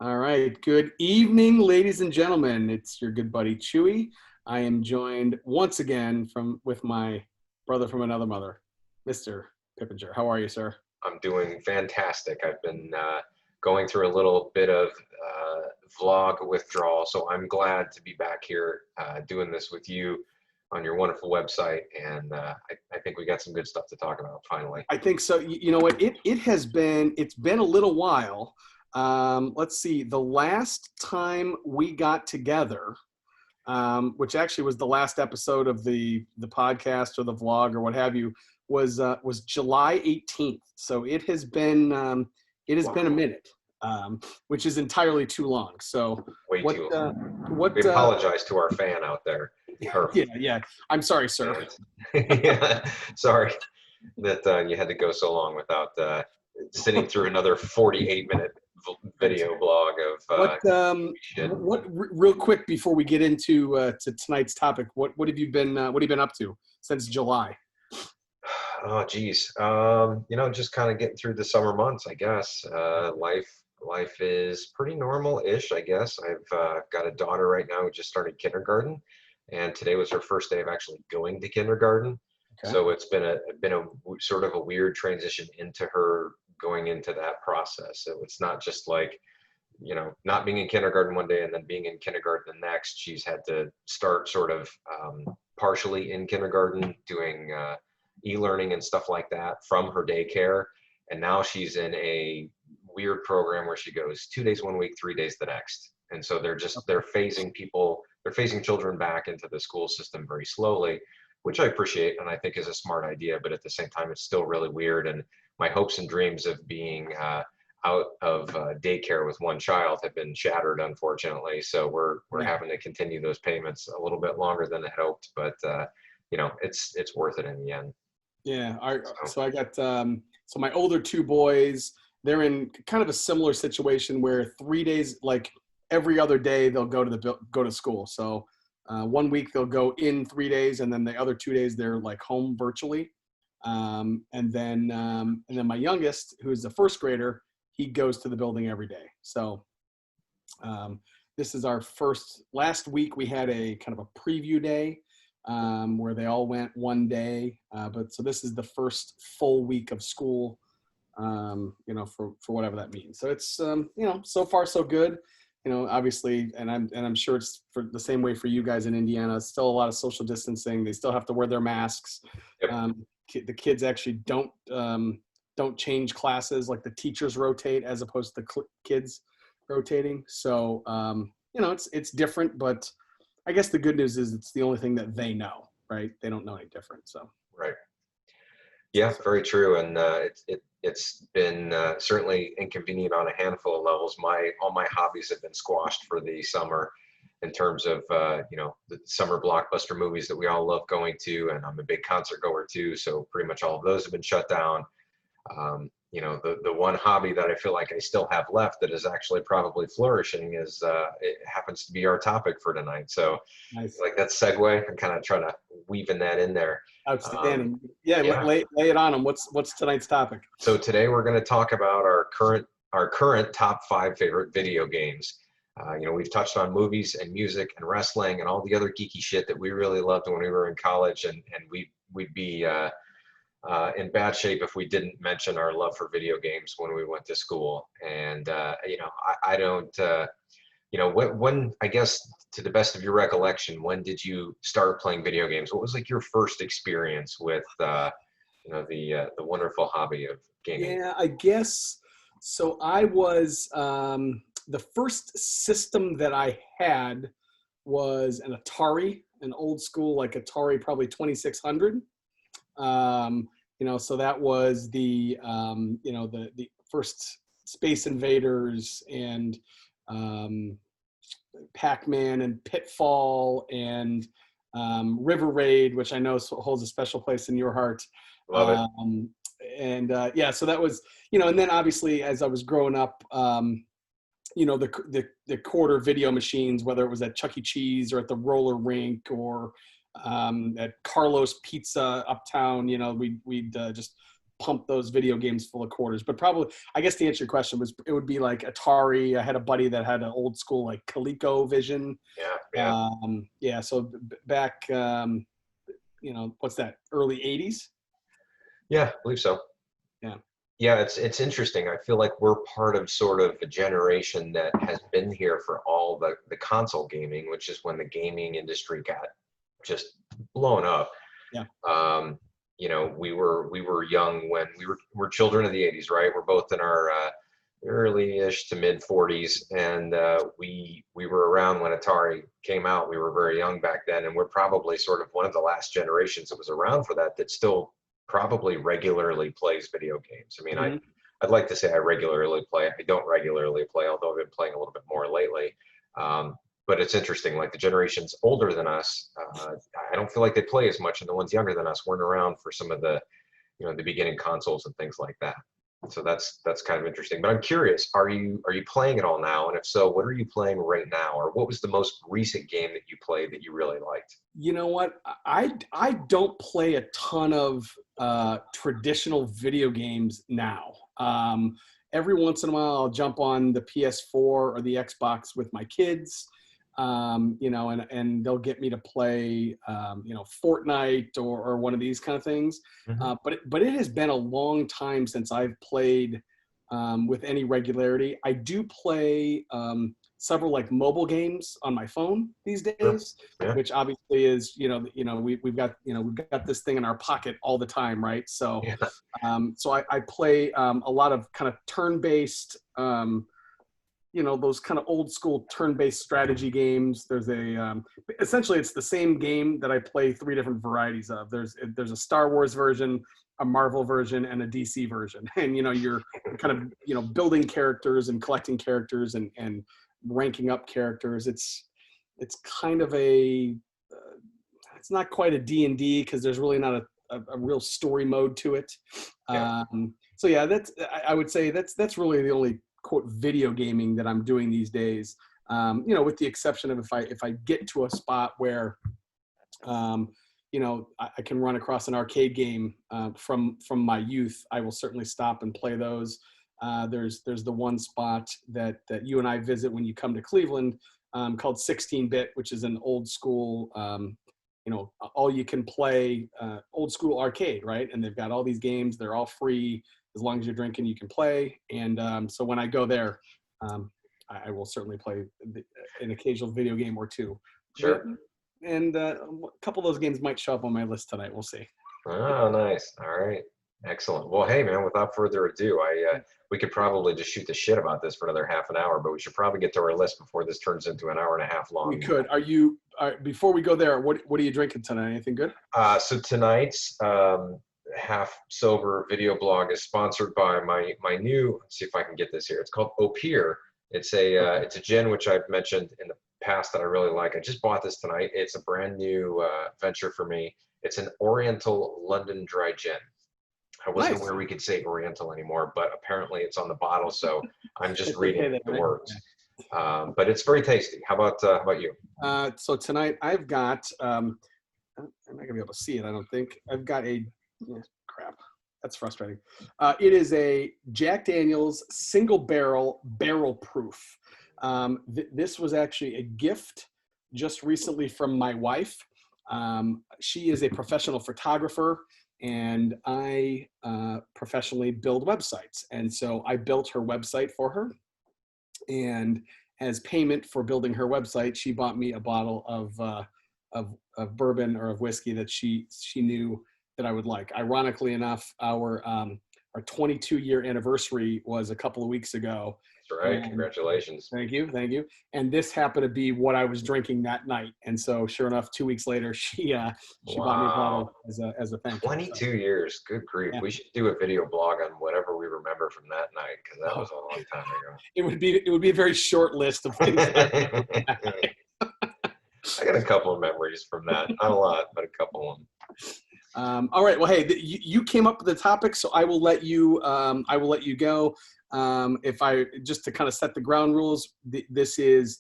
All right. Good evening, ladies and gentlemen. It's your good buddy Chewie. I am joined once again with my brother from another mother, Mr. Pip and Chewie. How are you, sir? I'm doing fantastic. I've been going through a little bit of vlog withdrawal, so I'm glad to be back here doing this with you on your wonderful website, and I think we got some good stuff to talk about finally. I think so. You know what? It's been a little while. Let's see. The last time we got together, which actually was the last episode of the podcast or the vlog or what have you, was July 18th. So it has been a minute, which is entirely too long. So Way too long. We apologize to our fan out there. Yeah. I'm sorry, sir. Yeah, sorry that you had to go so long without sitting through another 48-minute video blog of real quick before we get into to tonight's topic. What have you been up to since July? Oh geez, just kind of getting through the summer months, I guess. Life is pretty normal-ish, I guess. I've got a daughter right now who just started kindergarten, and today was her first day of actually going to kindergarten. Okay. So it's been a sort of a weird transition into her going into that process. So it's not just like, not being in kindergarten one day and then being in kindergarten the next. She's had to start sort of partially in kindergarten, doing e-learning and stuff like that from her daycare. And now she's in a weird program where she goes 2 days one week, 3 days the next. And so they're phasing children back into the school system very slowly, which I appreciate and I think is a smart idea. But at the same time, it's still really weird. And my hopes and dreams of being out of daycare with one child have been shattered, unfortunately. So we're having to continue those payments a little bit longer than I hoped, but it's worth it in the end. Yeah. So I got so my older two boys, they're in kind of a similar situation where 3 days, like every other day, they'll go to school. So 1 week they'll go in 3 days, and then the other 2 days they're like home virtually. And then my youngest, who's a first grader, he goes to the building every day. So this is our last week we had a kind of a preview day where they all went one day. But so this is the first full week of school, for whatever that means. So it's, so far so good. Obviously, and I'm sure it's for the same way for you guys in Indiana. It's still a lot of social distancing. They still have to wear their masks. Yep. The kids actually don't change classes, like the teachers rotate as opposed to the kids rotating. So it's different, but I guess the good news is it's the only thing that they know, right? They don't know any different. So right. Yeah, very true. And it's been certainly inconvenient on a handful of levels. All my hobbies have been squashed for the summer in terms of, the summer blockbuster movies that we all love going to. And I'm a big concert goer too. So pretty much all of those have been shut down. The one hobby that I feel like I still have left that is actually probably flourishing is it happens to be our topic for tonight. So nice. Like that segue, I'm kind of trying to weave that in there. Outstanding. Lay it on them. What's tonight's topic? So today we're going to talk about our current top 5 favorite video games. We've touched on movies and music and wrestling and all the other geeky shit that we really loved when we were in college, and we'd be in bad shape if we didn't mention our love for video games when we went to school. And I don't when I guess, to the best of your recollection, when did you start playing video games? What was like your first experience with the wonderful hobby of gaming? Yeah, I guess so. I was the first system that I had was an Atari, an old school like Atari, probably 2600. So that was the first Space Invaders and Pac-Man and Pitfall and River Raid, which I know holds a special place in your heart. Love it. So that was, and then obviously as I was growing up, the quarter video machines, whether it was at Chuck E. Cheese or at the roller rink or at Carlos Pizza uptown, we'd just pump those video games full of quarters. But probably, I guess to answer your question, it would be like Atari. I had a buddy that had an old school like ColecoVision. Yeah, yeah, Yeah. So back, what's that? Early '80s. yeah. I believe so. Yeah. Yeah, it's interesting. I feel like we're part of sort of a generation that has been here for all the console gaming, which is when the gaming industry got just blown up. Yeah. We were young when we're children of the '80s, right? We're both in our early-ish to mid 40s, and we were around when Atari came out. We were very young back then, and we're probably sort of one of the last generations that was around for that still probably regularly plays video games. I mean, Mm-hmm. I'd like to say I regularly play. I don't regularly play, although I've been playing a little bit more lately. But it's interesting, like the generations older than us, I don't feel like they play as much, and the ones younger than us weren't around for some of the beginning consoles and things like that. So that's kind of interesting. But I'm curious, are you playing it all now? And if so, what are you playing right now? Or what was the most recent game that you played that you really liked? You know what? I don't play a ton of traditional video games now. Every once in a while, I'll jump on the PS4 or the Xbox with my kids, and they'll get me to play, Fortnite or one of these kind of things. Mm-hmm. But it has been a long time since I've played with any regularity. I do play several like mobile games on my phone these Sure. days, Yeah. which obviously is, we've got this thing in our pocket all the time, right? So, Yeah. so I play a lot of kind of turn-based, those kind of old school turn-based strategy games. There's essentially it's the same game that I play 3 different varieties of. There's a Star Wars version, a Marvel version, and a DC version. And, you're kind of, building characters and collecting characters and ranking up characters. It's kind of it's not quite a D&D because there's really not a real story mode to it. Yeah. So yeah, I would say that's really the only quote video gaming that I'm doing these days. With the exception of if I get to a spot where, I can run across an arcade game from my youth, I will certainly stop and play those. There's the one spot that you and I visit when you come to Cleveland, called 16-bit, which is an old school, all you can play old school arcade, right? And they've got all these games. They're all free. As long as you're drinking, you can play. And so when I go there, I will certainly play an occasional video game or two. Sure. And a couple of those games might show up on my list tonight. We'll see. Oh, nice. All right. Excellent. Well, hey, man, without further ado, we could probably just shoot the shit about this for another half an hour, but we should probably get to our list before this turns into an hour and a half long. We could. Before we go there, what are you drinking tonight? Anything good? So tonight's half sober video blog is sponsored by my new, let's see if I can get this here. It's called Opier. It's a gin, which I've mentioned in the past that I really like. I just bought this tonight. It's a brand new venture for me. It's an Oriental London dry gin. I wasn't aware we could say Oriental anymore, but apparently it's on the bottle, so I'm just reading the words. But it's very tasty. How about you? So tonight I've got, I'm not gonna be able to see it, I don't think. I've got crap. That's frustrating. It is a Jack Daniel's single barrel proof. This was actually a gift just recently from my wife. She is a professional photographer, and I professionally build websites. And so I built her website for her. And as payment for building her website, she bought me a bottle of bourbon or of whiskey that she knew that I would like. Ironically enough, our 22-year anniversary was a couple of weeks ago. That's right. Congratulations. Thank you. And this happened to be what I was drinking that night. And so, sure enough, 2 weeks later, she bought me a bottle as a thank you. 22 years. Good grief. Yeah. We should do a video blog on whatever we remember from that night, because that was a long time ago. It would be a very short list of things. I got a couple of memories from that. Not a lot, but a couple of them. All right. Well, hey, you came up with the topic, so I will let you go. If I just to kind of set the ground rules, this is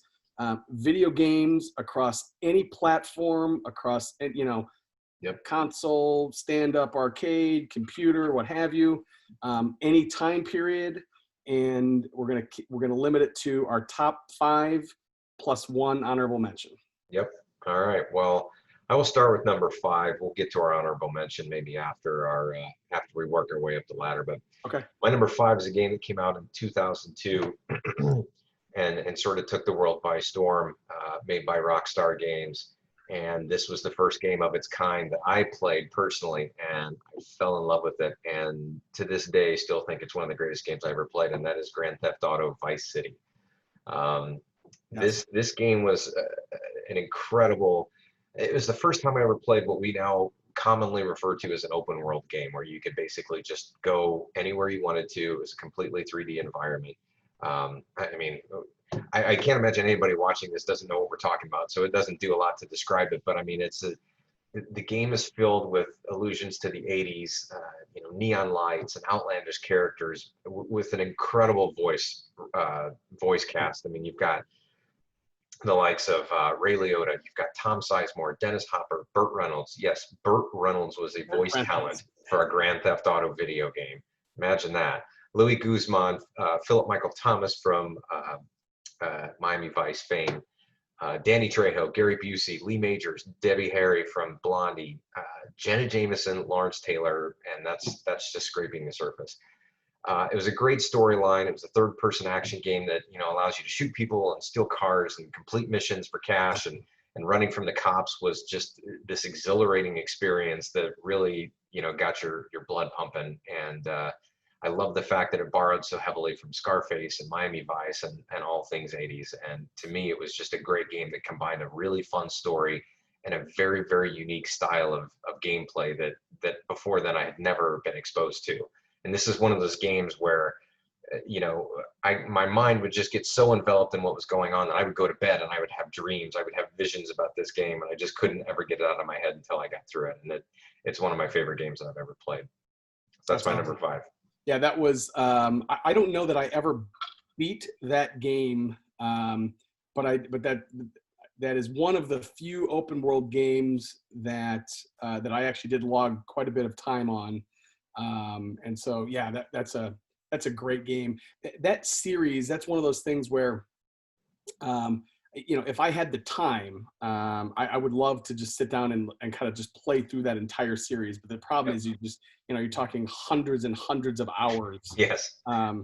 video games across any platform, across Yep. console, stand-up arcade, computer, what have you, any time period, and we're gonna limit it to our top 5 plus 1 honorable mention. Yep. All right. Well, I will start with number 5. We'll get to our honorable mention maybe after we work our way up the ladder. But Okay. my number 5 is a game that came out in 2002 and sort of took the world by storm, made by Rockstar Games. And this was the first game of its kind that I played personally, and I fell in love with it. And to this day, still think it's one of the greatest games I ever played, and that is Grand Theft Auto Vice City. Um, Yes. this game was an incredible. It was the first time I ever played what we now commonly refer to as an open world game, where you could basically just go anywhere you wanted to. It was a completely 3D environment. I mean, I can't imagine anybody watching this doesn't know what we're talking about, so it doesn't do a lot to describe it. But I mean, the game is filled with allusions to the 80s, neon lights and outlandish characters with an incredible voice cast. I mean, you've got the likes of Ray Liotta, you've got Tom Sizemore, Dennis Hopper, Burt Reynolds. Yes, Burt Reynolds was a voice talent for a Grand Theft Auto video game. Imagine that. Louis Guzman, Philip Michael Thomas from Miami Vice fame, Danny Trejo, Gary Busey, Lee Majors, Debbie Harry from Blondie, Jenna Jameson, Lawrence Taylor, and that's just scraping the surface. It was a great storyline. It was a third-person action game that allows you to shoot people and steal cars and complete missions for cash, and running from the cops was just this exhilarating experience that really got your blood pumping. And I love the fact that it borrowed so heavily from Scarface and Miami Vice and all things 80s. And to me, it was just a great game that combined a really fun story and a very, very unique style of gameplay that before then I had never been exposed to. And this is one of those games where, my mind would just get so enveloped in what was going on that I would go to bed and I would have dreams. I would have visions about this game, and I just couldn't ever get it out of my head until I got through it. And it's one of my favorite games that I've ever played. So that's my awesome. number 5. Yeah, that was. I don't know that I ever beat that game, but that is one of the few open world games that I actually did log quite a bit of time on. And so, yeah, that's a great game. That series, that's one of those things where, if I had the time, I would love to just sit down and kind of just play through that entire series. But the problem is you're talking hundreds and hundreds of hours. Yes. Yeah.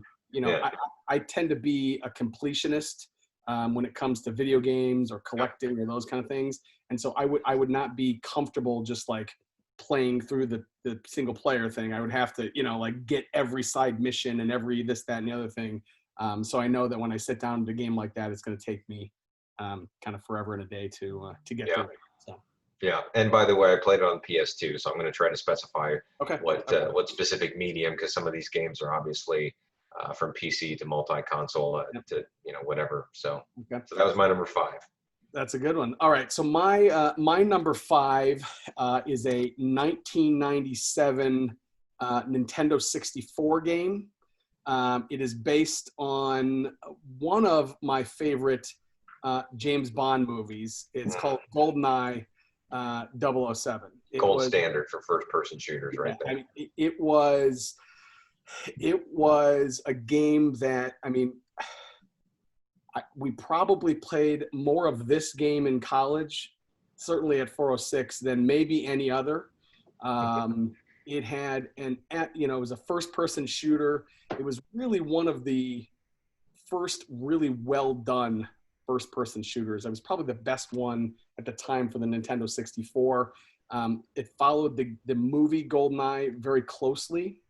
I tend to be a completionist when it comes to video games or collecting or those kind of things. And so I would not be comfortable just like playing through the single player thing. I would have to, get every side mission and every this, that, and the other thing. So I know that when I sit down to a game like that, it's going to take me kind of forever and a day to get through it. So. Yeah, and by the way, I played it on PS2, so I'm going to try to specify what specific medium, because some of these games are obviously from PC to multi-console to whatever. So that was my number 5. That's a good one. All right, so my number 5 is a 1997 Nintendo 64 game. It is based on one of my favorite James Bond movies. It's called GoldenEye 007. Gold standard for first-person shooters, right there. I mean, it was a game that, we probably played more of this game in college, certainly at 406, than maybe any other. It had it was a first-person shooter. It was really one of the first really well done first-person shooters. It was probably the best one at the time for the Nintendo 64. It followed the movie GoldenEye very closely.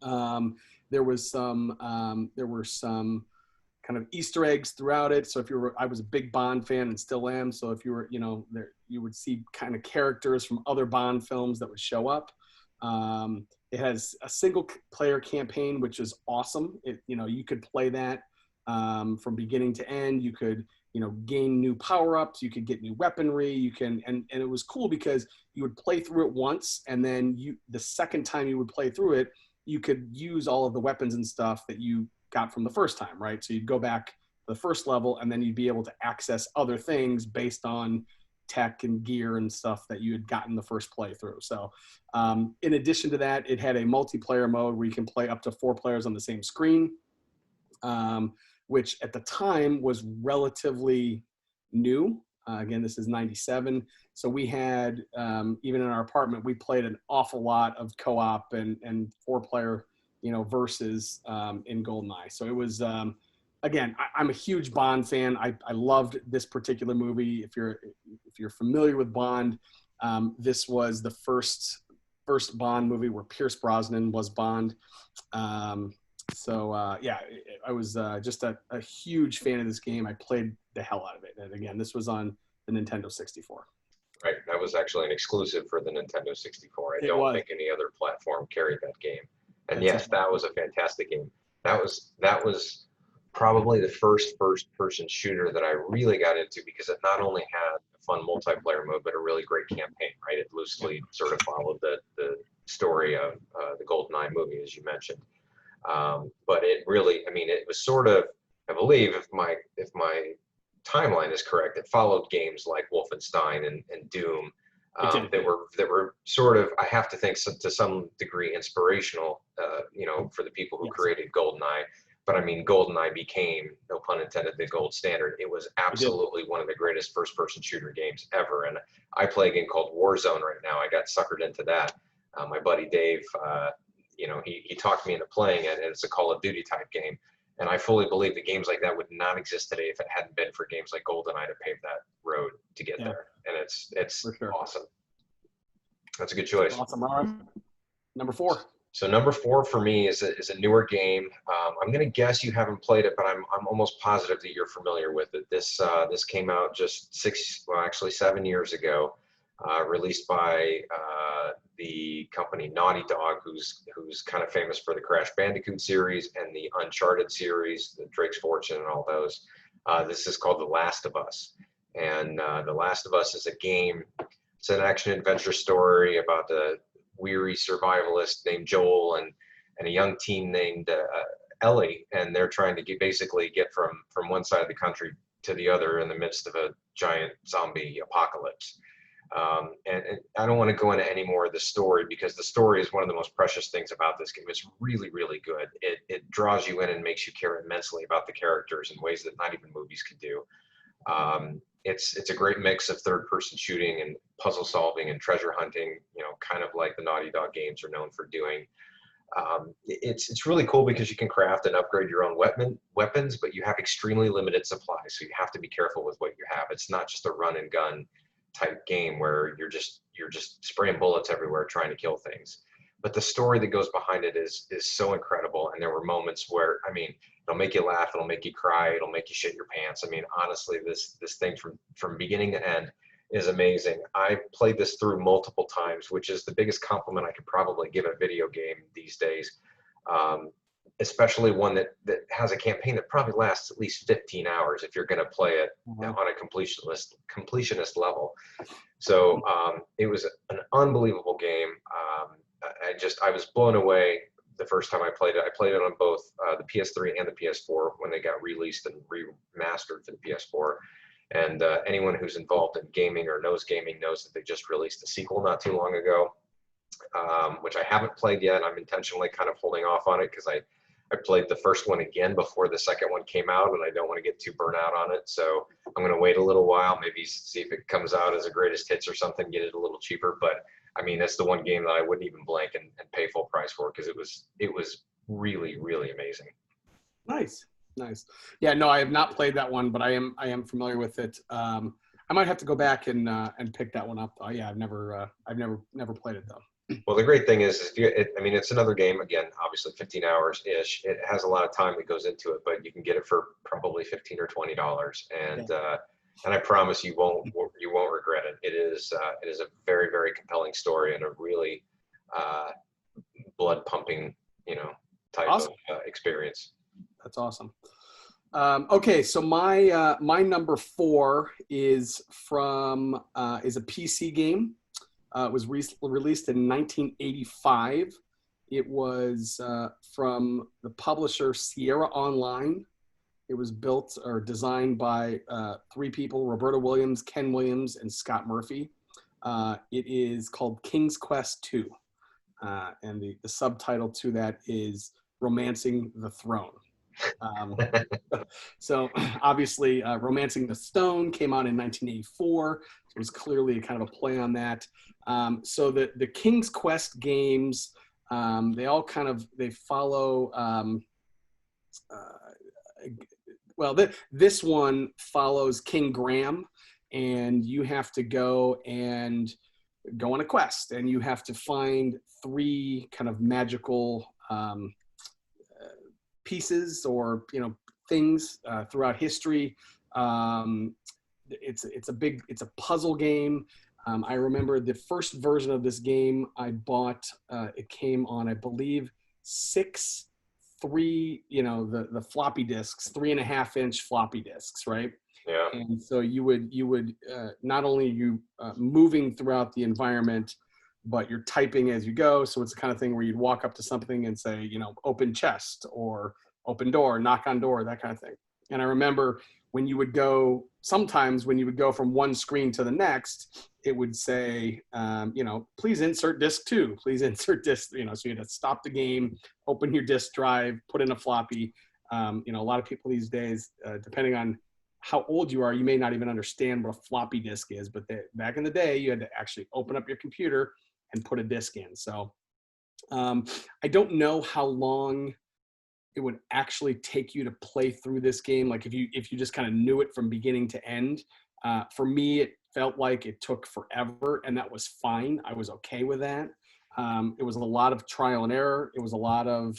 There were some kind of Easter eggs throughout it. So I was a big Bond fan and still am. So if you were, there, you would see kind of characters from other Bond films that would show up. It has a single player campaign, which is awesome. You could play that from beginning to end. You could, gain new power-ups. You could get new weaponry. And it was cool because you would play through it once, and then the second time you would play through it, you could use all of the weapons and stuff that you got from the first time, right? So you'd go back to the first level, and then you'd be able to access other things based on tech and gear and stuff that you had gotten the first playthrough. So in addition to that, it had a multiplayer mode where you can play up to 4 players on the same screen, which at the time was relatively new. Again, this is 97. So we had, even in our apartment, we played an awful lot of co-op and 4-player, versus in GoldenEye. So it was, again, I'm a huge Bond fan. I loved this particular movie. If you're familiar with Bond, this was the first Bond movie where Pierce Brosnan was Bond. Yeah, I was just a huge fan of this game. I played the hell out of it. And again, this was on the Nintendo 64. Right, that was actually an exclusive for the Nintendo 64. I don't think any other platform carried that game. And yes, that was a fantastic game. That was probably the first person shooter that I really got into, because it not only had a fun multiplayer mode, but a really great campaign, right? It loosely sort of followed the story of the GoldenEye movie, as you mentioned. But it really, it was sort of, I believe, if my timeline is correct, it followed games like Wolfenstein and Doom that were sort of, I have to think, to some degree inspirational, for the people who created GoldenEye. But GoldenEye became, no pun intended, the gold standard. It was absolutely one of the greatest first-person shooter games ever. And I play a game called Warzone right now. I got suckered into that. My buddy Dave, he talked me into playing it, and it's a Call of Duty type game. And I fully believe that games like that would not exist today if it hadn't been for games like GoldenEye to pave that road to get there. And it's awesome. That's a good choice. Awesome. All right. Number 4. So number 4 for me is a newer game. I'm going to guess you haven't played it, but I'm almost positive that you're familiar with it. This came out just 7 years ago, released by the company Naughty Dog, who's kind of famous for the Crash Bandicoot series and the Uncharted series, the Drake's Fortune and all those. This is called The Last of Us. And The Last of Us is a game. It's an action-adventure story about a weary survivalist named Joel and a young teen named Ellie, and they're trying to basically get from one side of the country to the other in the midst of a giant zombie apocalypse. And I don't want to go into any more of the story, because the story is one of the most precious things about this game. It's really, really good. It draws you in and makes you care immensely about the characters in ways that not even movies can do. It's a great mix of third-person shooting and puzzle solving and treasure hunting, kind of like the Naughty Dog games are known for doing. It's really cool because you can craft and upgrade your own weapons, but you have extremely limited supplies, so you have to be careful with what you have. It's not just a run and gun type game where you're just spraying bullets everywhere trying to kill things. But the story that goes behind it is so incredible, and there were moments where, it'll make you laugh, it'll make you cry, it'll make you shit your pants. Honestly, this thing from beginning to end is amazing. I played this through multiple times, which is the biggest compliment I could probably give a video game these days, especially one that has a campaign that probably lasts at least 15 hours if you're going to play it on a completionist level. So it was an unbelievable game. I was blown away the first time I played it. I played it on both the PS3 and the PS4 when they got released and remastered for the PS4. And anyone who's involved in gaming or knows gaming knows that they just released a sequel not too long ago, which I haven't played yet. I'm intentionally kind of holding off on it because I played the first one again before the second one came out, and I don't want to get too burnt out on it. So I'm going to wait a little while, maybe see if it comes out as a greatest hits or something, get it a little cheaper. But it's the one game that I wouldn't even blink and pay full price for, because it was really, really amazing. Nice. Yeah, no, I have not played that one, but I am familiar with it. I might have to go back and pick that one up. Yeah, I've never played it though. Well, the great thing is it's another game, again, obviously 15 hours ish. It has a lot of time that goes into it, but you can get it for probably $15 or $20, and I promise you won't regret it. It is a very, very compelling story and a really blood pumping, type of experience. That's awesome. Okay, so my number 4 is a PC game. It was released in 1985. It was from the publisher Sierra Online, It was built or designed by three people: Roberta Williams, Ken Williams, and Scott Murphy. It is called King's Quest II, and the subtitle to that is Romancing the Throne. Um, so obviously, Romancing the Stone came out in 1984. So it was clearly kind of a play on that. So the King's Quest games, they all they follow. This one follows King Graham, and you have to go on a quest, and you have to find three kind of magical pieces or things throughout history. It's a puzzle game. I remember the first version of this game I bought. It came on, I believe, the floppy disks, 3.5-inch floppy disks, right? Yeah. And so you would not only moving throughout the environment, but you're typing as you go. So it's the kind of thing where you'd walk up to something and say, open chest or open door, knock on door, that kind of thing. And I remember sometimes when you would go from one screen to the next, it would say, please insert disk 2, please insert disk, so you had to stop the game, open your disk drive, put in a floppy. A lot of people these days, depending on how old you are, you may not even understand what a floppy disk is, but back in the day, you had to actually open up your computer and put a disk in. So I don't know how long it would actually take you to play through this game. Like if you just kind of knew it from beginning to end. For me, it felt like it took forever, and that was fine. I was okay with that. It was a lot of trial and error. It was a lot of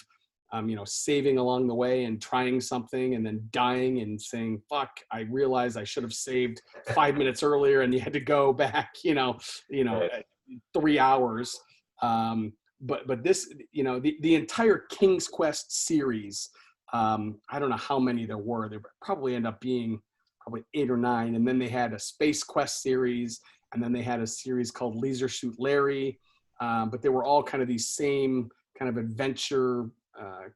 saving along the way and trying something and then dying and saying, fuck, I realized I should have saved 5 minutes earlier, and you had to go back, 3 hours. But this, the entire King's Quest series, I don't know how many there were. There probably end up being probably 8 or 9. And then they had a Space Quest series, and then they had a series called Leisure Suit Larry. But they were all kind of these same kind of adventure,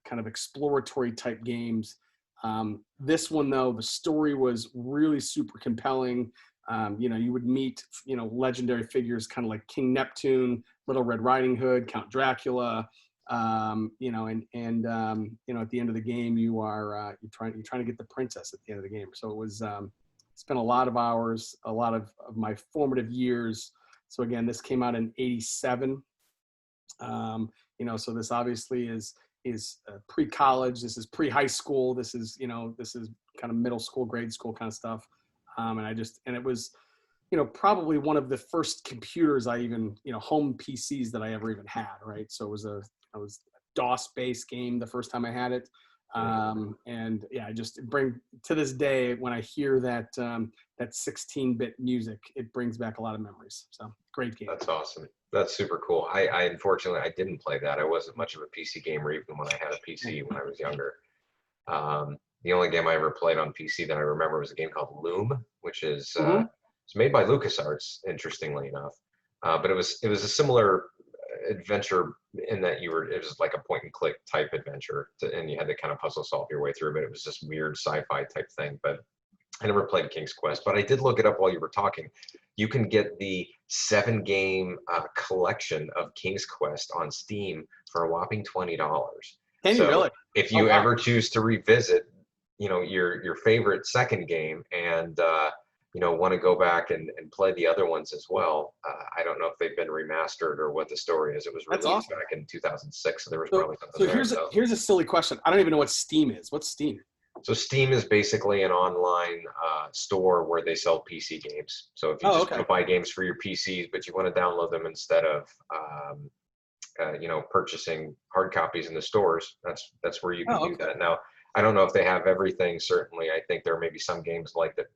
kind of exploratory type games. This one, though, the story was really super compelling. You would meet, legendary figures kind of like King Neptune, Little Red Riding Hood, Count Dracula, and at the end of the game, you're trying to get the princess at the end of the game. So it was, spent a lot of hours, a lot of my formative years. So again, this came out in '87. So this obviously is pre-college. This is pre-high school. This is kind of middle school, grade school kind of stuff. And it was, probably one of the first computers I even, home PCs that I ever even had. Right. So it was a DOS-based game the first time I had it. And yeah, I just bring to this day, when I hear that 16-bit music, it brings back a lot of memories. So great game. That's awesome. That's super cool. I unfortunately, I didn't play that. I wasn't much of a PC gamer even when I had a PC when I was younger. The only game I ever played on PC that I remember was a game called Loom, which is it's made by LucasArts, interestingly enough. But it was a similar adventure in that it was like a point and click type adventure, and you had to kind of puzzle solve your way through. But it was this weird sci-fi type thing. But I never played King's Quest, but I did look it up while you were talking. You can get the 7-game collection of King's Quest on Steam for a whopping $20. Can you really? If you ever choose to revisit, your favorite second game and want to go back and play the other ones as well. I don't know if they've been remastered or what the story is. It was released back in 2006, so there was probably something there. Here's a silly question. I don't even know what Steam is. What's Steam? So Steam is basically an online store where they sell PC games. So if you want to buy games for your PCs, but you want to download them instead of purchasing hard copies in the stores, that's where you can do that. Now, I don't know if they have everything. Certainly, I think there may be some games like that.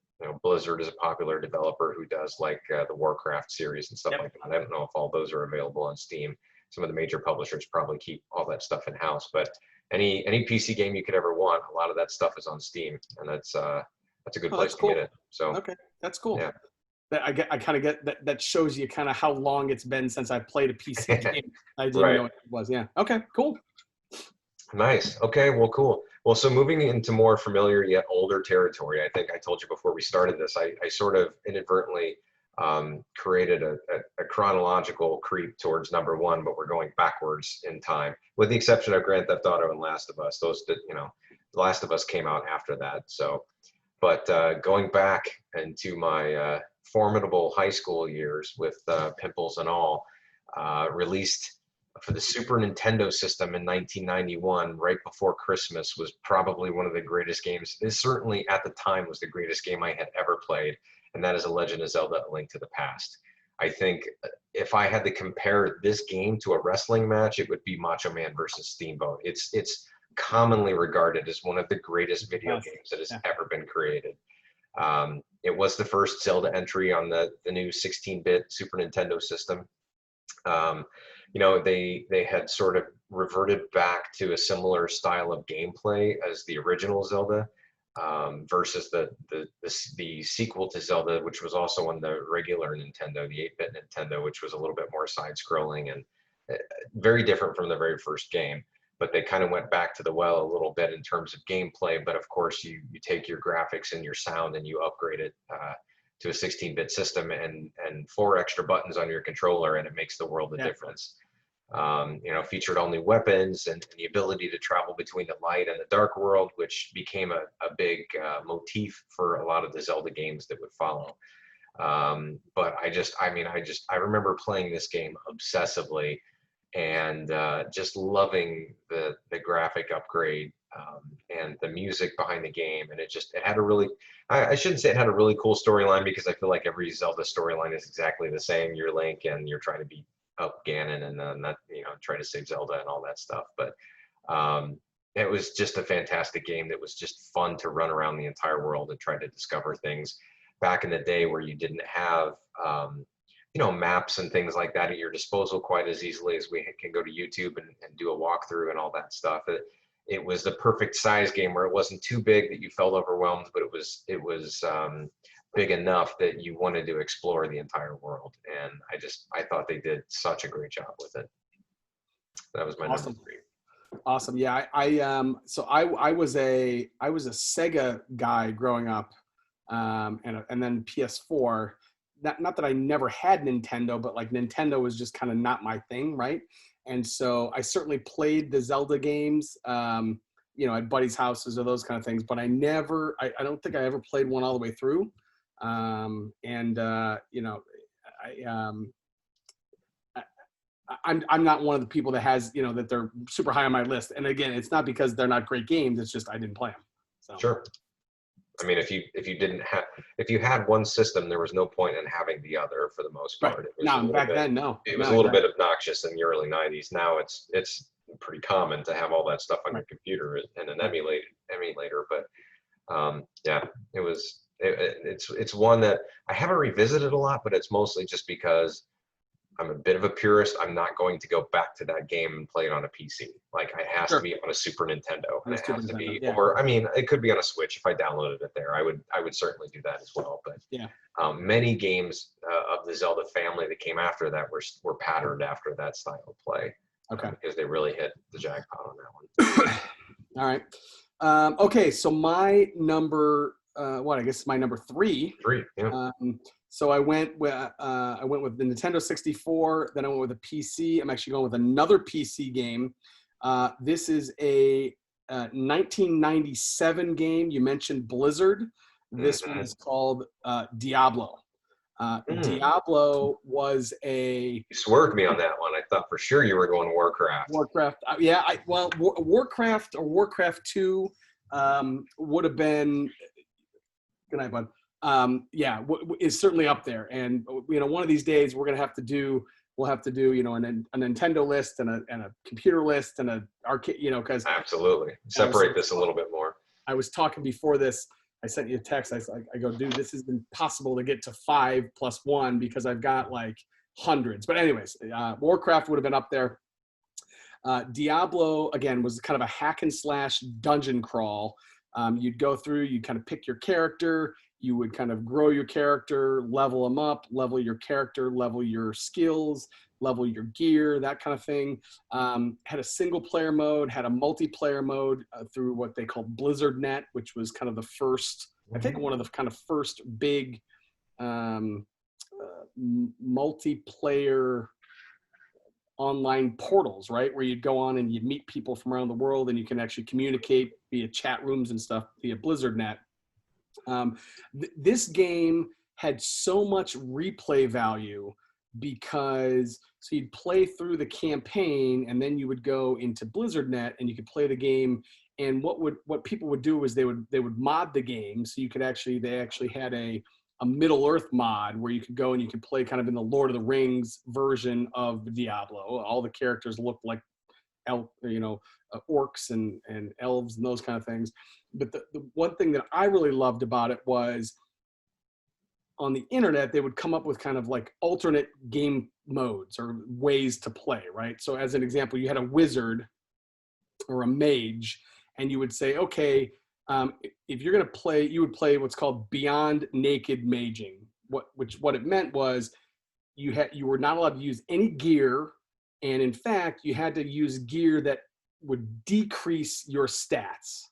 Blizzard is a popular developer who does like the Warcraft series and stuff like that. I don't know if all those are available on Steam. Some of the major publishers probably keep all that stuff in house, but any PC game you could ever want, a lot of that stuff is on Steam, and that's a good place to get it. So that's cool. Yeah. I kind of get that. That shows you kind of how long it's been since I played a PC game. I didn't know what it was. Yeah. Okay. Cool. Nice. Okay. Well, cool. Well, so moving into more familiar yet older territory, I think I told you before we started this, I sort of inadvertently created a chronological creep towards number one, but we're going backwards in time, with the exception of Grand Theft Auto and Last of Us. Those that, you know, The Last of Us came out after that. So, but going back into my formidable high school years with pimples and all, released for the Super Nintendo system in 1991, right before Christmas, was probably one of the greatest games. It certainly at the time was the greatest game I had ever played, and that is A Legend of Zelda: A Link to the Past. I think if I had to compare this game to a wrestling match, it would be Macho Man versus Steamboat. It's commonly regarded as one of the greatest video games that has ever been created. It was the first Zelda entry on the new 16-bit Super Nintendo system. You know, they had sort of reverted back to a similar style of gameplay as the original Zelda, versus the sequel to Zelda, which was also on the regular Nintendo, the 8-bit Nintendo, which was a little bit more side-scrolling and very different from the very first game. But they kind of went back to the well a little bit in terms of gameplay. But of course, you take your graphics and your sound and you upgrade it to a 16-bit system and 4 extra buttons on your controller, and it makes the world of difference. You know, featured only weapons and the ability to travel between the light and the dark world, which became a big motif for a lot of the Zelda games that would follow. But I remember playing this game obsessively and just loving the graphic upgrade and the music behind the game. And it had a really, I shouldn't say it had a really cool storyline, because I feel like every Zelda storyline is exactly the same. You're Link and you're trying to beat up Ganon and not, you know, try to save Zelda and all that stuff. But it was just a fantastic game that was just fun to run around the entire world and try to discover things back in the day where you didn't have you know, maps and things like that at your disposal quite as easily as we can go to YouTube and do a walkthrough and all that stuff. It was the perfect size game where it wasn't too big that you felt overwhelmed, but it was big enough that you wanted to explore the entire world. And I thought they did such a great job with it. That was my number 3. Awesome. Yeah. I was a Sega guy growing up, and then PS4. Not that I never had Nintendo, but like Nintendo was just kind of not my thing, right? And so I certainly played the Zelda games, you know, at buddies' houses or those kind of things. But I don't think I ever played one all the way through. You know, I'm not one of the people that has, you know, that they're super high on my list. And again, it's not because they're not great games. It's just I didn't play them. So. Sure. I mean, if you had one system, there was no point in having the other for the most part. Right. No, back then, no. It was a little bit obnoxious in the early 90s. Now it's pretty common to have all that stuff on your computer and an emulator. But yeah, it's one that I haven't revisited a lot, but it's mostly just because I'm a bit of a purist. I'm not going to go back to that game and play it on a PC. Like, it has to be on a Super Nintendo, and it has to be, or I mean, it could be on a Switch if I downloaded it there. I would certainly do that as well. But many games of the Zelda family that came after that were patterned after that style of play. Okay. Because they really hit the jackpot on that one. All right. Okay, so my number, I guess my number 3. 3. Yeah. So I went with the Nintendo 64. Then I went with a PC. I'm actually going with another PC game. This is a 1997 game. You mentioned Blizzard. This one is called Diablo. Diablo was a. You swerved me on that one. I thought for sure you were going Warcraft. Warcraft. Warcraft or Warcraft 2 would have been. Good night, bud. Is certainly up there. And, you know, one of these days we'll have to do, you know, a Nintendo list and a computer list and a arcade, you know, because absolutely separate this a little bit more. I was talking before this. I sent you a text. I go, dude, this has been possible to get to 5 + 1 because I've got like hundreds. But anyways, Warcraft would have been up there. Diablo, again, was kind of a hack and slash dungeon crawl. You'd go through, you kind of pick your character. You would kind of grow your character, level them up, level your character, level your skills, level your gear, that kind of thing. Had a single player mode, had a multiplayer mode through what they called BlizzardNet, which was kind of the first, I think one of the kind of first big multiplayer online portals, right? Where you'd go on and you'd meet people from around the world and you can actually communicate via chat rooms and stuff via BlizzardNet. This game had so much replay value because so you'd play through the campaign and then you would go into BlizzardNet and you could play the game. And what people would do was they would mod the game, so you could they actually had a Middle Earth mod where you could go and you could play kind of in the Lord of the Rings version of Diablo. All the characters looked like orcs and elves and those kind of things. But the one thing that I really loved about it was on the internet, they would come up with kind of like alternate game modes or ways to play, right? So as an example, you had a wizard or a mage, and you would say, okay, if you're going to play, you would play what's called Beyond Naked Maging. What it meant was you were not allowed to use any gear, and in fact, you had to use gear that would decrease your stats.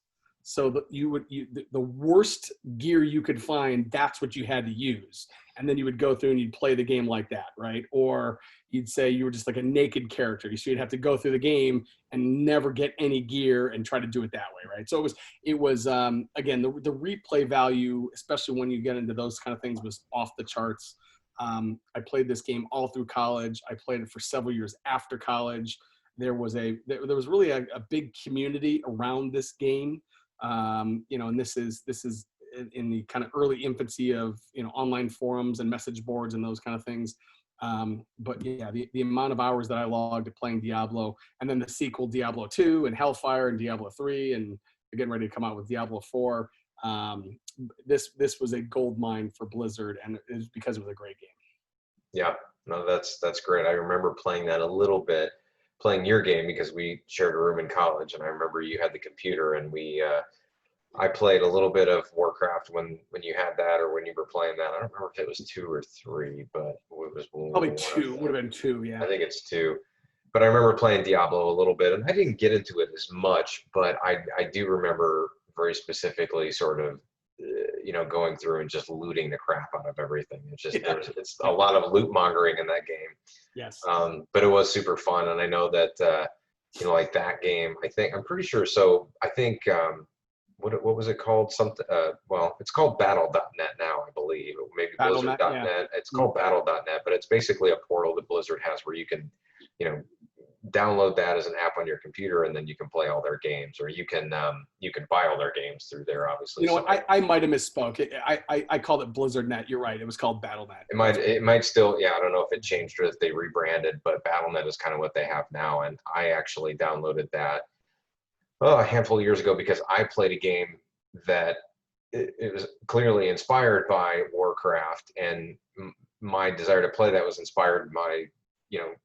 So that the worst gear you could find, that's what you had to use. And then you would go through and you'd play the game like that, right? Or you'd say you were just like a naked character. So you'd have to go through the game and never get any gear and try to do it that way, right? So it was again, the replay value, especially when you get into those kind of things, was off the charts. I played this game all through college. I played it for several years after college. There was really a big community around this game. And this is in the kind of early infancy of online forums and message boards and those kind of things. But yeah, the amount of hours that I logged at playing Diablo, and then the sequel Diablo 2 and Hellfire and Diablo 3, and getting ready to come out with Diablo 4. This was a gold mine for Blizzard, and it was because it was a great game. Yeah, no, that's great. I remember playing that a little bit, playing your game because we shared a room in college, and I remember you had the computer, and I played a little bit of Warcraft when you had that or when you were playing that. I don't remember if it was 2 or 3, but it was probably 2. Would have been 2, yeah. I think it's 2. But I remember playing Diablo a little bit, and I didn't get into it as much, but I do remember very specifically sort of going through and just looting the crap out of everything. It's just it's a lot of loot mongering in that game. Yes. But it was super fun, and I know that like that game. I'm pretty sure. So I think what was it called? Something. Well, it's called Battle.net now, I believe. Maybe Blizzard.net. Yeah. It's called Battle.net, but it's basically a portal that Blizzard has where you can download that as an app on your computer, and then you can play all their games, or you can buy all their games through there, obviously. I might have misspoke. I called it BlizzardNet. You're right. It was called BattleNet. It might still, I don't know if it changed or if they rebranded, but BattleNet is kind of what they have now. And I actually downloaded that a handful of years ago because I played a game that it was clearly inspired by Warcraft, and my desire to play that was inspired by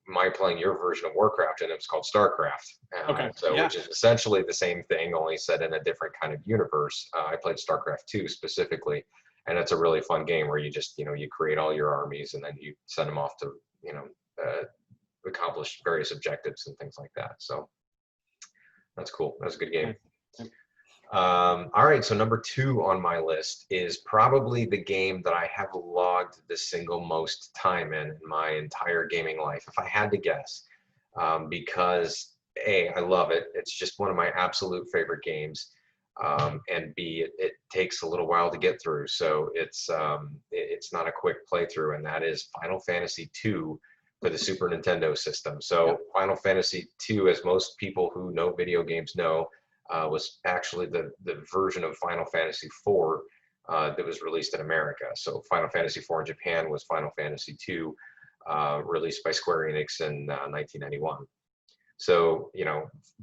my playing your version of Warcraft, and it was called StarCraft. Okay. Which is essentially the same thing, only set in a different kind of universe. I played StarCraft 2 specifically, and it's a really fun game where you just, you create all your armies and then you send them off to, accomplish various objectives and things like that. So that's cool. That's a good game. All right, so number 2 on my list is probably the game that I have logged the single most time in my entire gaming life, if I had to guess, because A, I love it. It's just one of my absolute favorite games, and B, it takes a little while to get through, so it's not a quick playthrough, and that is Final Fantasy II for the Super Nintendo system. So Final Fantasy II, as most people who know video games know, was actually the version of Final Fantasy IV that was released in America. So Final Fantasy IV in Japan was Final Fantasy II, released by Square Enix in 1991. So,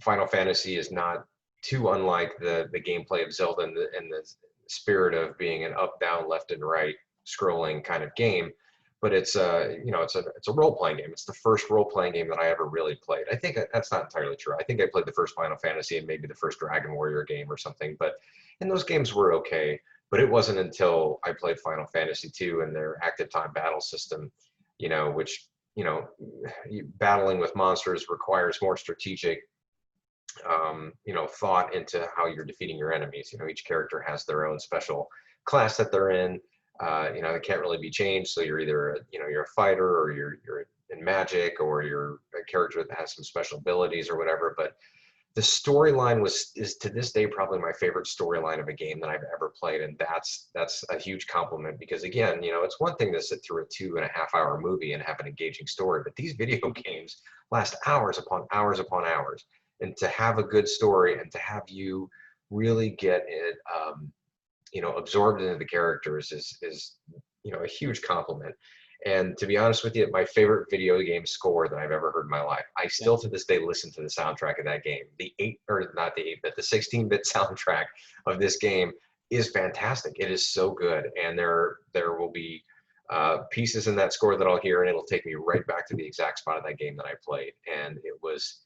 Final Fantasy is not too unlike the gameplay of Zelda in the spirit of being an up, down, left, and right scrolling kind of game. But it's a role-playing game. It's the first role-playing game that I ever really played. I think that's not entirely true. I think I played the first Final Fantasy and maybe the first Dragon Warrior game or something, and those games were okay. But it wasn't until I played Final Fantasy II and their active time battle system, which, battling with monsters requires more strategic, thought into how you're defeating your enemies. Each character has their own special class that they're in. It can't really be changed. So you're either, you're a fighter, or you're in magic, or you're a character that has some special abilities or whatever. But the storyline is to this day probably my favorite storyline of a game that I've ever played, and that's a huge compliment, because again, it's one thing to sit through a 2.5-hour movie and have an engaging story, but these video games last hours upon hours upon hours, and to have a good story and to have you really get it, absorbed into the characters is a huge compliment. And to be honest with you, my favorite video game score that I've ever heard in my life, I still to this day listen to the soundtrack of that game. The 16-bit soundtrack of this game is fantastic. It is so good. And there will be pieces in that score that I'll hear, and it'll take me right back to the exact spot of that game that I played. And it was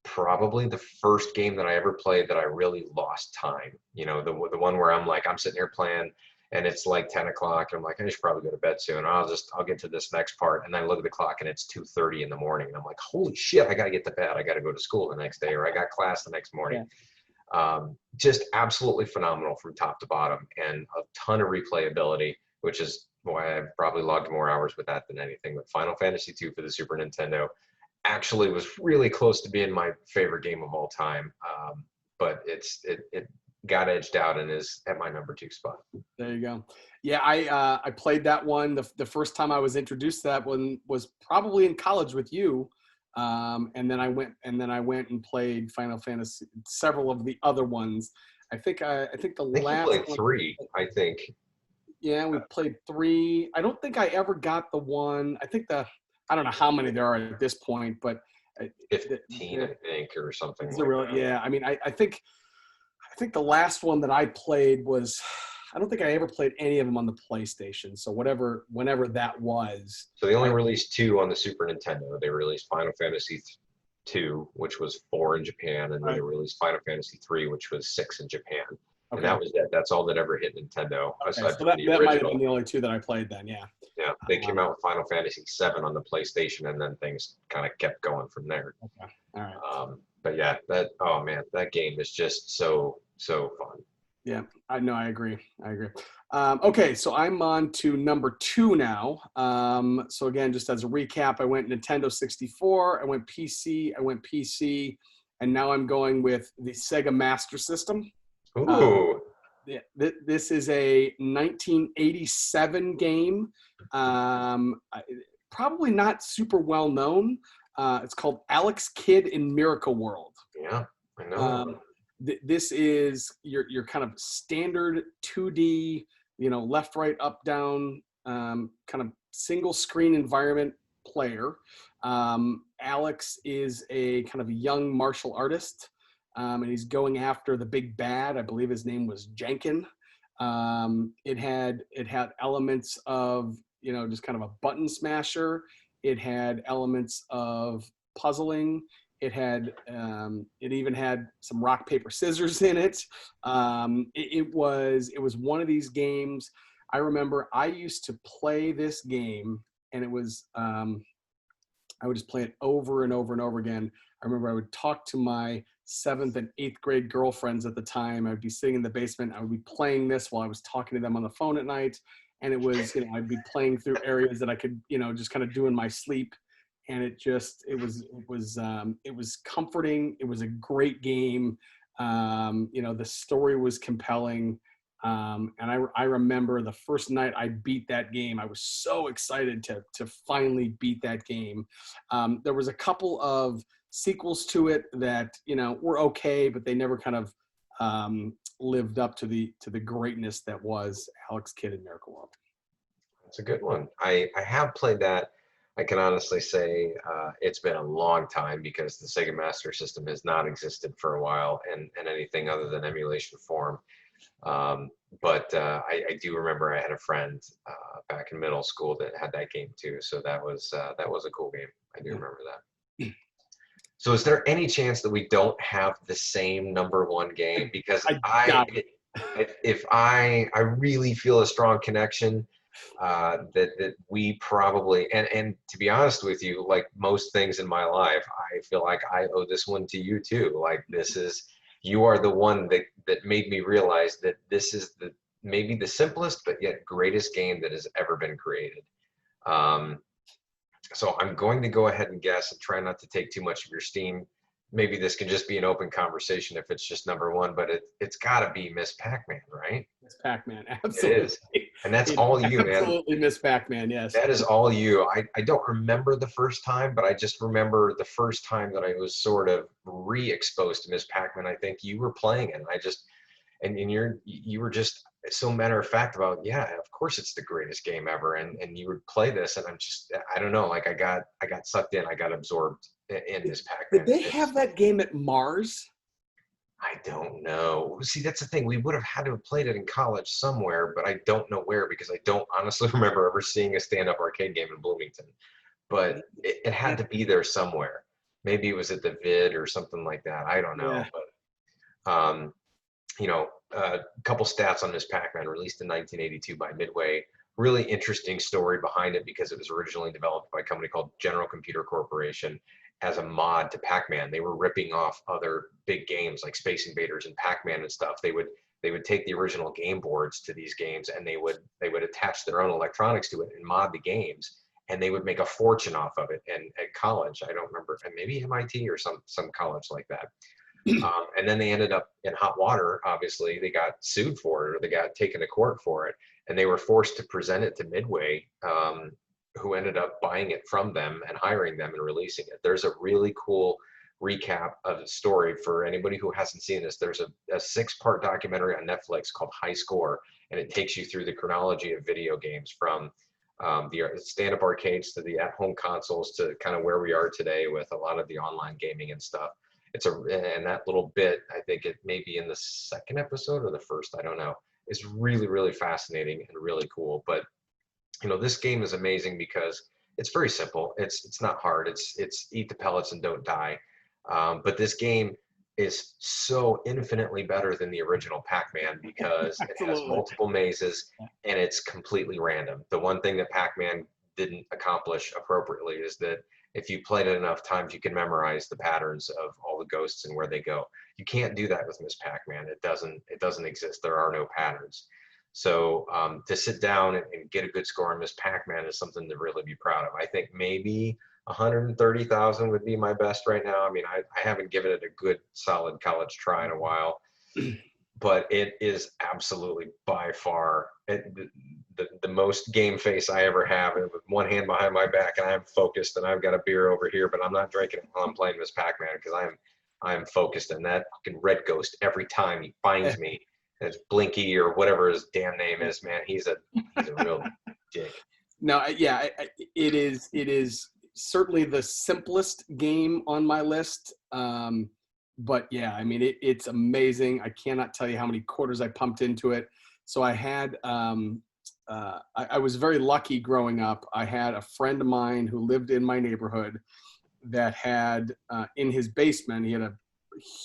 probably the first game that I ever played that I really lost time. The one where I'm sitting here playing, and it's like 10 o'clock, and I'm like, I should probably go to bed soon. I'll get to this next part. And then I look at the clock, and it's 2:30 in the morning. And I'm like, holy shit, I got to get to bed. I got to go to school the next day, or I got class the next morning. Yeah. Just absolutely phenomenal from top to bottom, and a ton of replayability, which is why I've probably logged more hours with that than anything. But Final Fantasy II for the Super Nintendo actually was really close to being my favorite game of all time. But it got edged out and is at my number 2 spot. There you go. Yeah, I played that one. The first time I was introduced to that one was probably in college with you, and then I went and played Final Fantasy, several of the other ones. I think the last you played 3. I think. Yeah, we played 3. I don't think I ever got the one. I don't know how many there are at this point, but 15, I think, or something. Yeah, I mean, I think the last one that I played was, I don't think I ever played any of them on the PlayStation. So whenever that was. So they only released 2 on the Super Nintendo. They released Final Fantasy II, which was 4 in Japan, and then they released Final Fantasy III, which was 6 in Japan. Okay. And that was it. That's all that ever hit Nintendo. Okay, so that might have been the only 2 that I played then, yeah. Yeah, they came out with Final Fantasy VII on the PlayStation, and then things kind of kept going from there. Okay, all right. But yeah, that game is just so fun. Yeah, I agree. Okay, so I'm on to number 2 now. So again, just as a recap, I went Nintendo 64, I went PC, and now I'm going with the Sega Master System. Ooh. Yeah, this is a 1987 game. Probably not super well known. It's called Alex Kidd in Miracle World. Yeah, I know. This is your kind of standard 2D, left, right, up, down, kind of single screen environment player. Alex is a kind of young martial artist. And he's going after the big bad. I believe his name was Jenkin. It had elements of, just kind of a button smasher. It had elements of puzzling. It even had some rock, paper, scissors in it. It was one of these games. I remember I used to play this game, and it was, I would just play it over and over and over again. I remember I would talk to my 7th and 8th grade girlfriends at the time. I'd be sitting in the basement. I would be playing this while I was talking to them on the phone at night. And it was, I'd be playing through areas that I could, just kind of do in my sleep. And it was comforting. It was a great game. The story was compelling. And I remember the first night I beat that game, I was so excited to finally beat that game. There was a couple of sequels to it that, were okay, but they never kind of lived up to the greatness that was Alex Kidd in Miracle World. That's a good one. I have played that. I can honestly say it's been a long time, because the Sega Master System has not existed for a while in anything other than emulation form. But I do remember I had a friend back in middle school that had that game too. So that was a cool game. I do remember that. So is there any chance that we don't have the same number 1 game? Because if I really feel a strong connection, that we probably, and to be honest with you, like most things in my life, I feel like I owe this one to you too. Like this is, you are the one that made me realize that this is the maybe the simplest but yet greatest game that has ever been created. Um, so I'm going to go ahead and guess and try not to take too much of your steam. Maybe this can just be an open conversation if it's just number one, but it's got to be Miss Pac-Man, right? Miss Pac-Man, It is. absolutely. And that's It all is you, man. absolutely Miss Pac-Man, yes. That is all you. I don't remember the first time, but I just remember the first time that I was sort of re-exposed to Miss Pac-Man. I think you were playing it, and I just and you were just so matter of fact about, yeah, of course it's the greatest game ever, and you would play this, and I'm just, I don't know, like I got sucked in, I got absorbed in Miss Did Pac-Man. they It's, have that game at Mars? I don't know. See, that's the thing. We would have had to have played it in college somewhere, but I don't know where because I don't honestly remember ever seeing a stand-up arcade game in Bloomington. But it had to be there somewhere. Maybe it was at the Vid or something like that. I don't know. Yeah. But you know, a couple stats on this Pac-Man, released in 1982 by Midway. Really interesting story behind it because it was originally developed by a company called General Computer Corporation as a mod to Pac-Man. They were ripping off other big games like Space Invaders and Pac-Man and stuff. They would take the original game boards to these games and they would attach their own electronics to it and mod the games, and they would make a fortune off of it. And at college, I don't remember, and maybe MIT or some college like that. And then they ended up in hot water. Obviously, they got sued for it, or they got taken to court for it, and they were forced to present it to Midway, who ended up buying it from them and hiring them and releasing it. There's a really cool recap of the story for anybody who hasn't seen this. There's a 6-part documentary on Netflix called High Score, and it takes you through the chronology of video games from the stand-up arcades to the at-home consoles to kind of where we are today with a lot of the online gaming and stuff. And that little bit, I think it may be in the second episode or the first, I don't know. It's really, really fascinating and really cool. But this game is amazing because it's very simple. It's not hard. It's eat the pellets and don't die. But this game is so infinitely better than the original Pac-Man because it has Absolutely. multiple mazes and it's completely random. The one thing that Pac-Man didn't accomplish appropriately is that if you played it enough times, you can memorize the patterns of all the ghosts and where they go. You can't do that with Miss Pac-Man. It doesn't exist. There are no patterns. So to sit down and get a good score on Miss Pac-Man is something to really be proud of. I think maybe 130,000 would be my best right now. I mean, I haven't given it a good solid college try in a while, but it is absolutely by far the most game face I ever have, with one hand behind my back and I'm focused and I've got a beer over here, but I'm not drinking it while I'm playing Miss Pac-Man because I'm focused, and that fucking red ghost, every time he finds me, and it's Blinky or whatever his damn name is, man, he's a real dick. No, yeah, it is certainly the simplest game on my list. But yeah, I mean, it's amazing. I cannot tell you how many quarters I pumped into it. So I had, I was very lucky growing up. I had a friend of mine who lived in my neighborhood that had, in his basement, he had a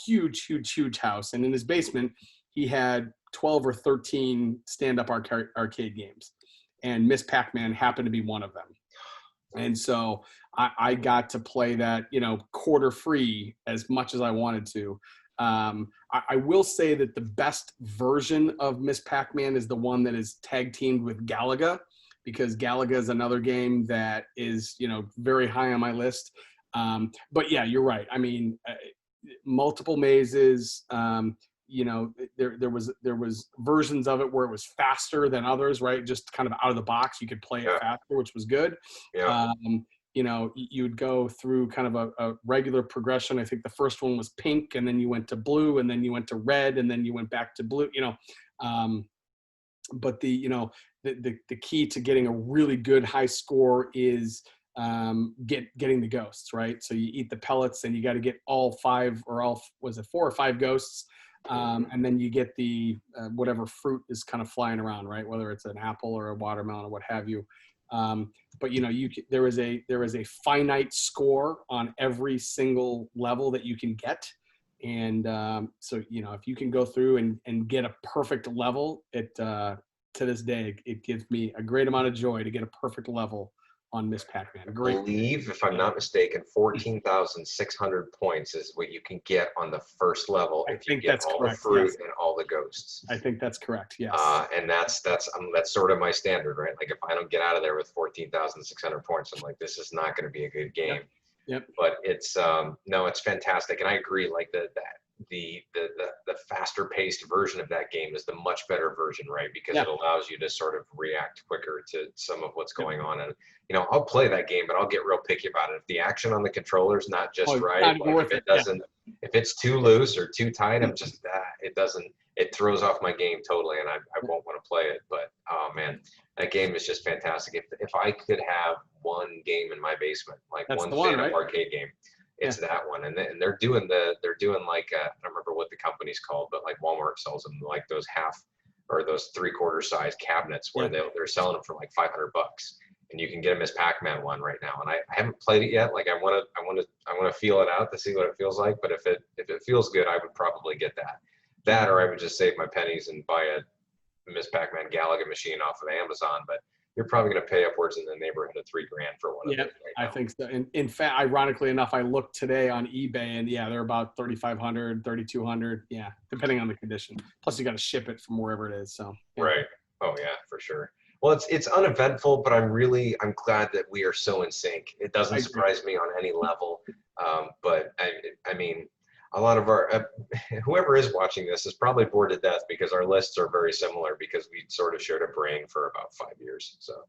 huge, huge, huge house. And in his basement, he had 12 or 13 stand-up arcade games. And Miss Pac-Man happened to be one of them. And so I got to play that, quarter free as much as I wanted to. I will say that the best version of Miss Pac-Man is the one that is tag teamed with Galaga, because Galaga is another game that is, very high on my list. But yeah, you're right. I mean, multiple mazes. There was versions of it where it was faster than others, right? Just kind of out of the box, you could play it faster, which was good. Yeah. You would go through kind of a regular progression. I think the first one was pink, and then you went to blue, and then you went to red, and then you went back to blue. But the key to getting a really good high score is getting the ghosts, right? So you eat the pellets and you got to get all 5, or was it 4 or 5 ghosts? And then you get the whatever fruit is kind of flying around, right? Whether it's an apple or a watermelon or what have you. But there is a finite score on every single level that you can get. And so, you know, if you can go through and get a perfect level, to this day, it gives me a great amount of joy to get a perfect level on Miss Pac-Man. I Great. believe, if I'm not mistaken, 14,600 points is what you can get on the first level I if you think get that's all the correct. fruit Yes. and all the ghosts. I think that's correct. Yes. And that's sort of my standard, right? Like if I don't get out of there with 14,600 points, I'm like, this is not going to be a good game. Yep. Yep. But it's no, it's fantastic, and I agree. Like the faster paced version of that game is the much better version, right? Because Yeah. it allows you to sort of react quicker to some of what's Yep. going on. And you know, I'll play that game, but I'll get real picky about it. If the action on the controller is not just right, not like worth if it it. Yeah. doesn't, if it's too loose or too tight, I'm just it doesn't. It throws off my game totally, and I won't want to play it. But oh man, that game is just fantastic. If I could have one game in my basement, like That's one the one, Phantom right? arcade game, it's that one. And they're doing like I don't remember what the company's called, but like Walmart sells them like those half or those 3/4 size cabinets where Yeah. they're selling them for like $500, and you can get a Miss Pac-Man one right now. And I haven't played it yet. Like I want to feel it out to see what it feels like. But if it feels good, I would probably get that. That, or I would just save my pennies and buy a Miss Pac-Man Galaga machine off of Amazon. But you're probably going to pay upwards in the neighborhood of $3,000 for one of Yeah, those right I now. think so. In fact, ironically enough, I looked today on eBay, and yeah, they're about 3,500, 3,200. Yeah, depending on the condition. Plus, you got to ship it from wherever it is. So yeah. Right. Oh yeah, for sure. Well, it's uneventful, but I'm glad that we are so in sync. It I doesn't agree. surprise me on any level. But I mean, a lot of our whoever is watching this is probably bored to death because our lists are very similar because we sort of shared a brain for about 5 years, so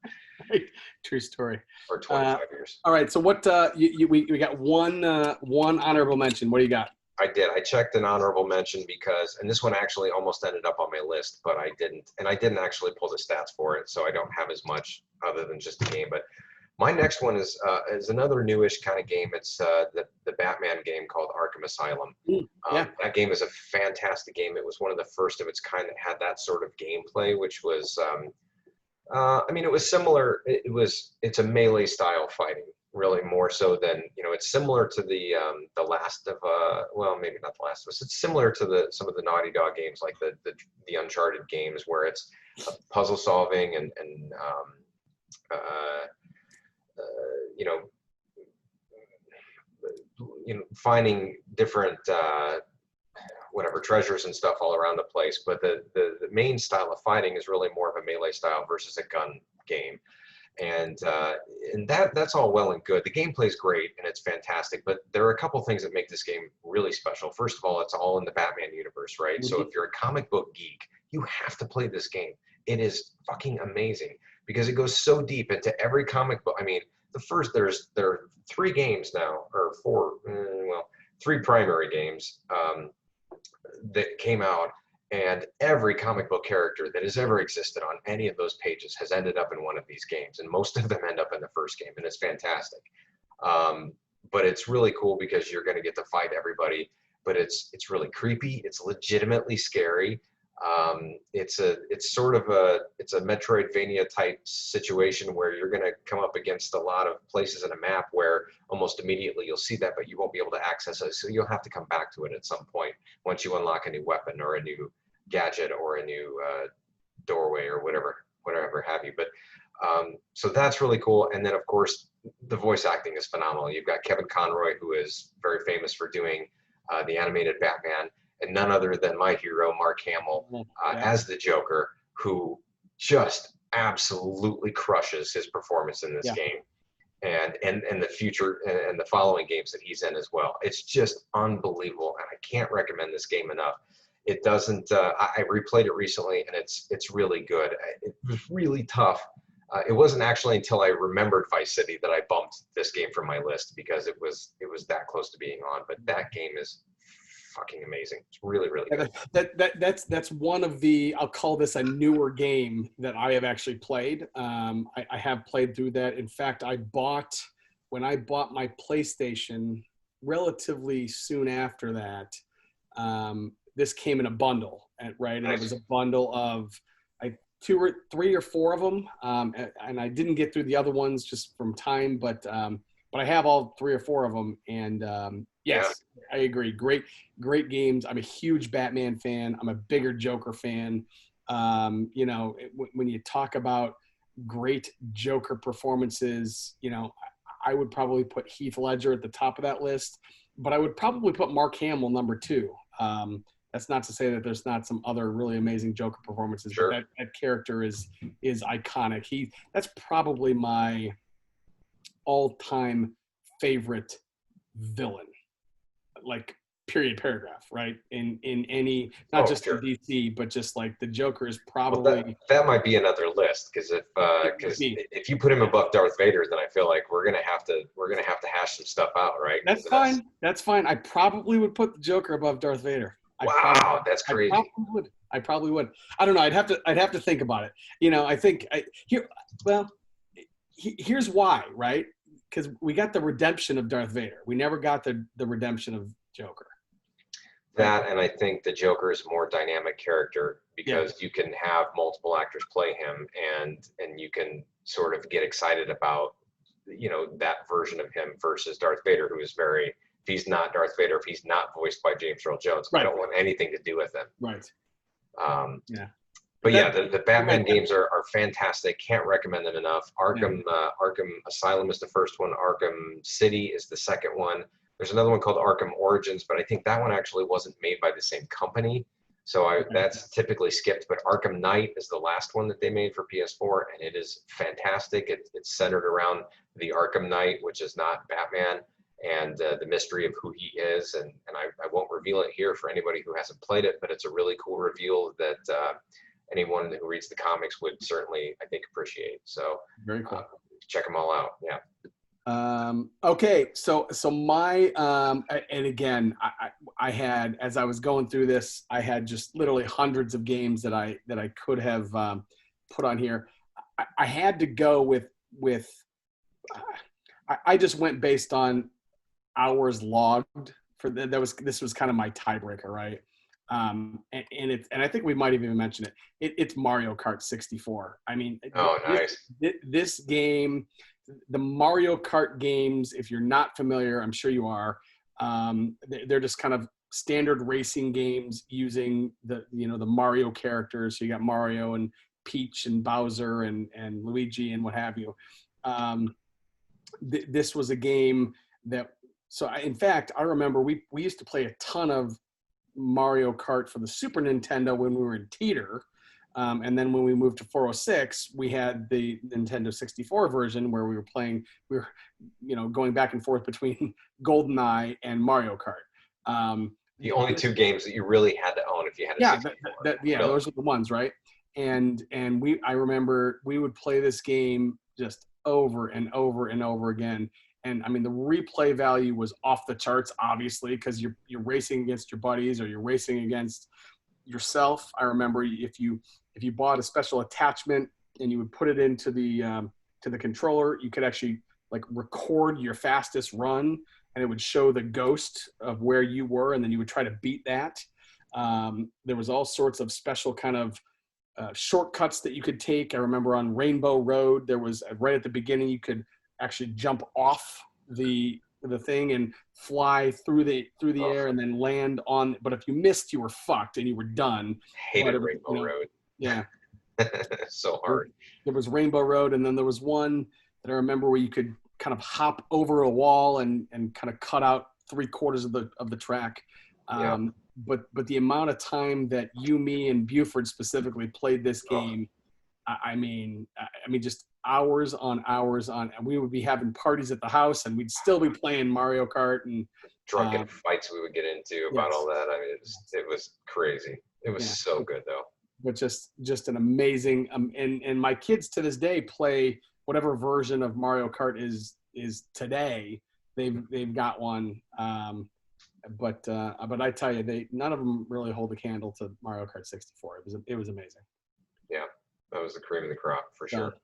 True story. or 25 years. All right. So what? We got one honorable mention. What do you got? I did. I checked an honorable mention because, and this one actually almost ended up on my list, but I didn't, and I didn't actually pull the stats for it, so I don't have as much other than just the game. But my next one is another newish kind of game. It's the Batman game called Arkham Asylum. Yeah. That game is a fantastic game. It was one of the first of its kind that had that sort of gameplay, which was, I mean, it was similar. It's a melee style fighting, really more so than, you know, it's similar to the last of well, maybe not the last of us. It's similar to some of the Naughty Dog games, like the Uncharted games, where it's puzzle solving and you know, finding different whatever treasures and stuff all around the place. But the main style of fighting is really more of a melee style versus a gun game. And that's all well and good. The gameplay is great and it's fantastic, but there are a couple things that make this game really special. First of all, it's all in the Batman universe, right? So if you're a comic book geek, you have to play this game. It is fucking amazing because it goes so deep into every comic book. I mean, there are 3 games now, or 4, well, 3 primary games that came out, and every comic book character that has ever existed on any of those pages has ended up in one of these games, and most of them end up in the first game, and it's fantastic. But it's really cool because you're going to get to fight everybody, but it's really creepy. It's legitimately scary. It's a Metroidvania type situation where you're going to come up against a lot of places in a map where almost immediately you'll see that, but you won't be able to access it. So you'll have to come back to it at some point once you unlock a new weapon or a new gadget or a new doorway or whatever have you. But so that's really cool. And then of course the voice acting is phenomenal. You've got Kevin Conroy, who is very famous for doing the animated Batman, and none other than my hero, Mark Hamill, as the Joker, who just absolutely crushes his performance in this game, and the future and the following games that he's in as well. It's just unbelievable, and I can't recommend this game enough. It doesn't. I replayed it recently, and it's really good. It was really tough. It wasn't actually until I remembered Vice City that I bumped this game from my list because it was that close to being on. But that game is fucking amazing. It's really good. That's one of the, I'll call this a newer game that I have actually played. I have played through that. In fact, when I bought my PlayStation relatively soon after that, this came in a bundle, right? And it was a bundle of 2 or 3 or 4 of them, and I didn't get through the other ones just from time, but I have all 3 or 4 of them, and Yeah. Yes, I agree. Great games. I'm a huge Batman fan. I'm a bigger Joker fan. When you talk about great Joker performances, I would probably put Heath Ledger at the top of that list, but I would probably put Mark Hamill number two. That's not to say that there's not some other really amazing Joker performances, but Sure. that character is iconic. That's probably my all-time favorite villain, like period paragraph, right? In any, not Oh, just in sure. DC, but just like the Joker is Well, that probably that might be another list because it might be. if you put him Yeah. above Darth Vader, then I feel like we're gonna have to hash some stuff out, right? That's Because that's fine. That's fine. I probably would put the Joker above Darth Vader. wow, that's I crazy. probably would. I probably would. I don't know. I'd have to think about it. I think here. Well, here's why, right? Because we got the redemption of Darth Vader. We never got the redemption of Joker. Right? That, and I think the Joker is a more dynamic character Yeah. because you can have multiple actors play him, and you can sort of get excited about that version of him versus Darth Vader, who is very. If he's not Darth Vader, if he's not voiced by James Earl Jones, I Right. don't want anything to do with him. Right. Um, Yeah. but That, yeah, the right. Batman games are fantastic. Can't recommend them enough. Arkham Asylum is the first one. Arkham City is the second one. There's another one called Arkham Origins, but I think that one actually wasn't made by the same company, so that's typically skipped. But Arkham Knight is the last one that they made for PS4, and it is fantastic. It's centered around the Arkham Knight, which is not Batman, and the mystery of who he is. And I won't reveal it here for anybody who hasn't played it, but it's a really cool reveal that anyone who reads the comics would certainly, I think, appreciate. So Very cool. check them all out. Yeah. Okay, so my and again, I had, as I was going through this, I had just literally hundreds of games that I could have put on here. I had to go with I just went based on hours logged for this was kind of my tiebreaker, right? And I think we might have even mentioned it. It's Mario Kart 64. I mean, Oh, nice. this game, the Mario Kart games, if you're not familiar, I'm sure you are. They're just kind of standard racing games using the Mario characters. So you got Mario and Peach and Bowser and Luigi and what have you. This was a game that. So in fact, I remember we used to play a ton of Mario Kart for the Super Nintendo when we were in Teeter. And then when we moved to 406, we had the Nintendo 64 version where we were going back and forth between GoldenEye and Mario Kart. The only two games that you really had to own if you had a 64. Really? Those are the ones, right? And I remember we would play this game just over and over and over again. And I mean, the replay value was off the charts, obviously, because you're racing against your buddies or you're racing against yourself. I remember if you bought a special attachment and you would put it into the controller, you could actually like record your fastest run, and it would show the ghost of where you were, and then you would try to beat that. There was all sorts of special kind of shortcuts that you could take. I remember on Rainbow Road, there was right at the beginning, you could actually jump off the thing and fly through the air and then land on. But if you missed, you were fucked and you were done. Hated Rainbow Road. Yeah. So hard. There was Rainbow Road, and then there was one that I remember where you could kind of hop over a wall and kind of cut out 3/4 of the track. But the amount of time that you, me, and Buford specifically played this game, I mean, just hours on hours on, and we would be having parties at the house, and we'd still be playing Mario Kart and drunken fights we would get into about all that. I mean, it was crazy. It was so good though. But just an amazing and my kids to this day play whatever version of Mario Kart is today. They've got one. But I tell you, none of them really hold a candle to Mario Kart 64. It was amazing. Yeah, that was the cream of the crop for sure.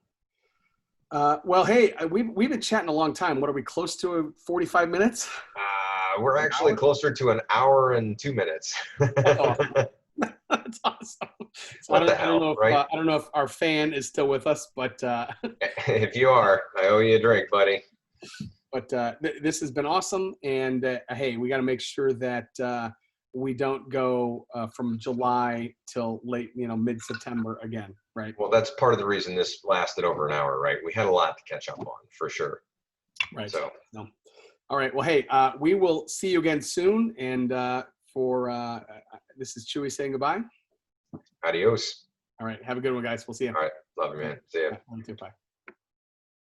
Well, hey, we've been chatting a long time. What are we close to? 45 minutes? We're actually closer to an hour and 2 minutes. That's awesome. That's awesome. So I don't know if our fan is still with us, but if you are, I owe you a drink, buddy. But this has been awesome. And hey, we got to make sure that we don't go from July till late, mid-September again, right? Well, that's part of the reason this lasted over an hour, right? We had a lot to catch up on, for sure. Right. So, no. All right. Well, hey, we will see you again soon. And this is Chewie saying goodbye. adios. All right. Have a good one, guys. We'll see you. All right. Love you, man. See ya. You too. Bye.